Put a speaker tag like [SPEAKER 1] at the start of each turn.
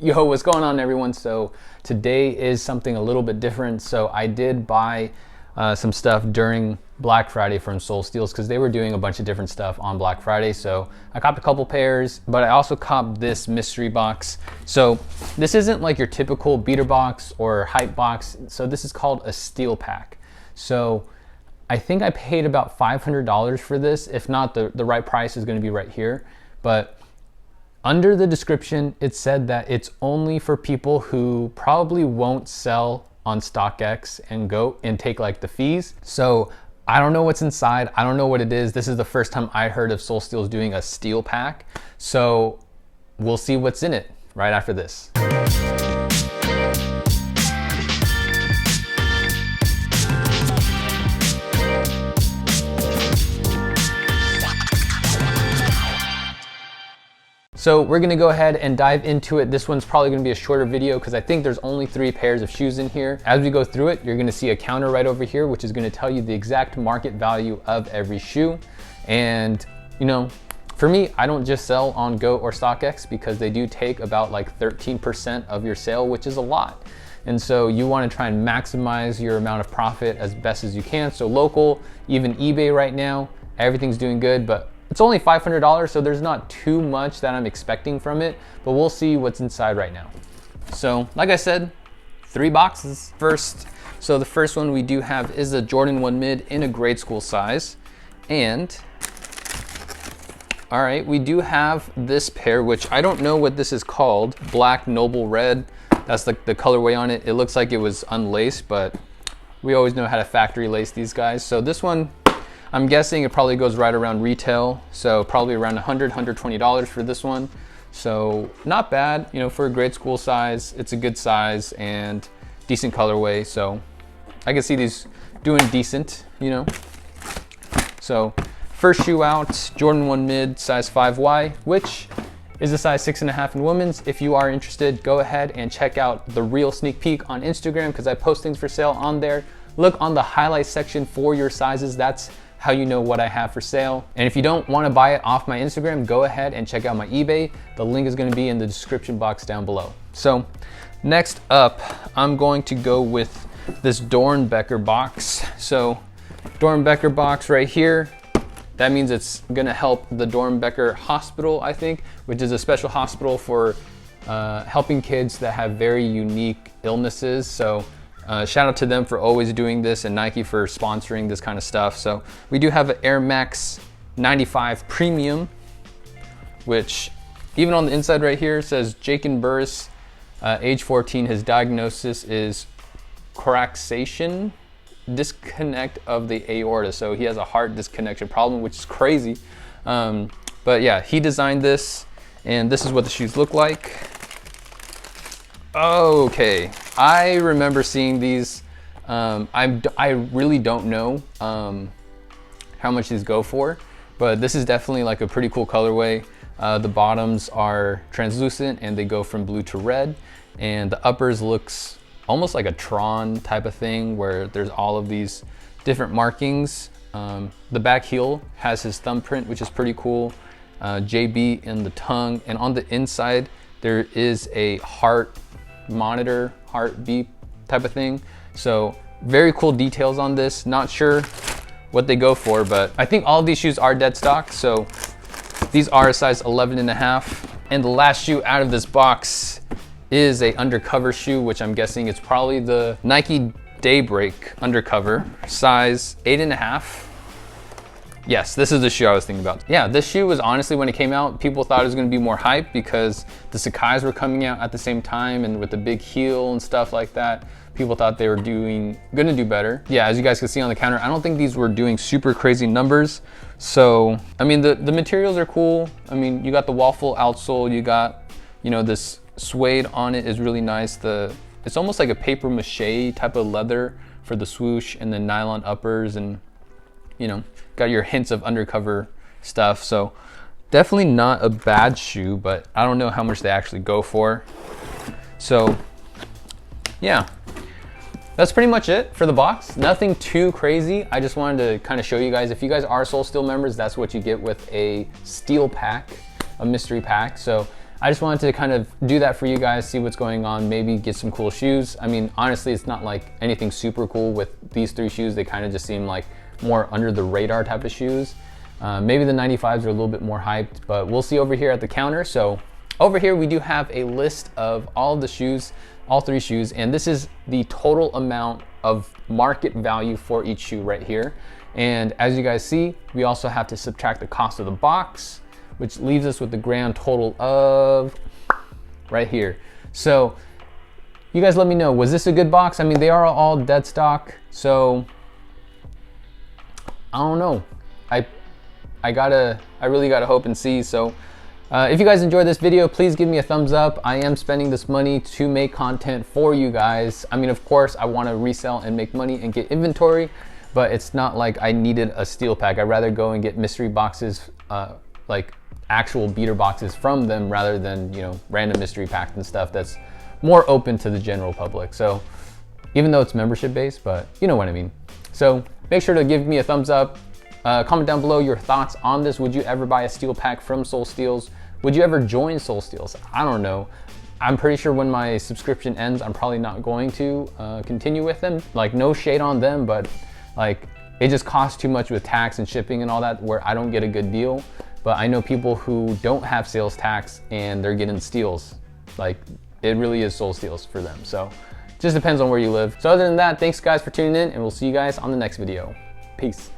[SPEAKER 1] Yo, what's going on, everyone? So today is something a little bit different. So I did buy some stuff during Black Friday from Soul Steals because they were doing a bunch of different stuff on Black Friday. So I copped a couple pairs, but I also copped this mystery box. So this isn't like your typical beater box or hype box. So this is called a steel pack. So I think I paid about $500 for this. If not, the right price is going to be right here. But under the description, it said that it's only for people who probably won't sell on StockX and go and take like the fees. So I don't know what's inside. I don't know what it is. This is the first time I heard of Soul Steals doing a steel pack. So we'll see what's in it right after this. So we're gonna go ahead and dive into it. This one's probably gonna be a shorter video because I think there's only 3 pairs of shoes in here. As we go through it, you're gonna see a counter right over here, which is gonna tell you the exact market value of every shoe. And you know, for me, I don't just sell on Go or StockX because they do take about like 13% of your sale, which is a lot. And so you wanna try and maximize your amount of profit as best as you can. So local, even eBay right now, everything's doing good, but it's only $500, so there's not too much that I'm expecting from it, but we'll see what's inside right now. So, like I said, 3 boxes. So the first one we do have is a Jordan 1 mid in a grade school size. And, all right, we do have this pair, which I don't know what this is called. Black Noble Red, that's the colorway on it. It looks like it was unlaced, but we always know how to factory lace these guys. So this one, I'm guessing it probably goes right around retail, so probably around $100, $120 for this one. So not bad, you know, for a grade school size. It's a good size and decent colorway, so I can see these doing decent, you know. So first shoe out, Jordan 1 mid, size 5Y, which is a size 6.5 in women's. If you are interested, go ahead and check out the real sneak peek on Instagram because I post things for sale on there. Look on the highlight section for your sizes. That's how you know what I have for sale. And if you don't want to buy it off my Instagram, go ahead and check out my eBay. The link is going to be in the description box down below. So next up, I'm going to go with this Dornbecker box. So Dornbecker box right here. That means it's going to help the Dornbecker Hospital, I think, which is a special hospital for helping kids that have very unique illnesses. So shout out to them for always doing this and Nike for sponsoring this kind of stuff. So we do have an Air Max 95 Premium, which even on the inside right here says Jakin Burris, age 14. His diagnosis is coraxation, disconnect of the aorta. So he has a heart disconnection problem, which is crazy. But yeah, he designed this and this is what the shoes look like. Okay, I remember seeing these. I really don't know how much these go for, but this is definitely like a pretty cool colorway. The bottoms are translucent and they go from blue to red, and the uppers looks almost like a Tron type of thing where there's all of these different markings. The back heel has his thumbprint, which is pretty cool. JB in the tongue, and on the inside there is a heart monitor, heart beep type of thing. So very cool details on this. Not sure what they go for, but I think all of these shoes are dead stock. So these are a size 11.5. And the last shoe out of this box is a Undercover shoe, which I'm guessing it's probably the Nike Daybreak Undercover, size 8.5. Yes, this is the shoe I was thinking about. Yeah, this shoe was honestly, when it came out, people thought it was gonna be more hype because the Sakai's were coming out at the same time, and with the big heel and stuff like that, people thought they were gonna do better. Yeah, as you guys can see on the counter, I don't think these were doing super crazy numbers. So, I mean, the materials are cool. I mean, you got the waffle outsole, you got, you know, this suede on it is really nice. It's almost like a paper mache type of leather for the swoosh, and then nylon uppers, and you know, got your hints of Undercover stuff. So definitely not a bad shoe, but I don't know how much they actually go for. So yeah, that's pretty much it for the box. Nothing too crazy. I just wanted to kind of show you guys, if you guys are Soul Steel members, that's what you get with a steel pack, a mystery pack. So I just wanted to kind of do that for you guys, see what's going on, maybe get some cool shoes. I mean, honestly, it's not like anything super cool with these 3 shoes. They kind of just seem like more under the radar type of shoes. Maybe the 95s are a little bit more hyped, but we'll see over here at the counter. So over here, we do have a list of all of the shoes, all 3 shoes, and this is the total amount of market value for each shoe right here. And as you guys see, we also have to subtract the cost of the box, which leaves us with the grand total of right here. So you guys let me know, was this a good box? I mean, they are all dead stock, so I don't know. I really gotta hope and see. So if you guys enjoyed this video, please give me a thumbs up. I am spending this money to make content for you guys. I mean, of course, I wanna resell and make money and get inventory, but it's not like I needed a steel pack. I'd rather go and get mystery boxes, like actual beater boxes from them rather than, you know, random mystery packs and stuff that's more open to the general public. So even though it's membership based, but you know what I mean. So make sure to give me a thumbs up. Comment down below your thoughts on this. Would you ever buy a steel pack from Soul Steels? Would you ever join Soul Steels? I don't know. I'm pretty sure when my subscription ends, I'm probably not going to continue with them. Like, no shade on them, but like, it just costs too much with tax and shipping and all that, where I don't get a good deal. But I know people who don't have sales tax and they're getting steals. Like, it really is Soul Steels for them. So just depends on where you live. So other than that, thanks guys for tuning in, and we'll see you guys on the next video. Peace.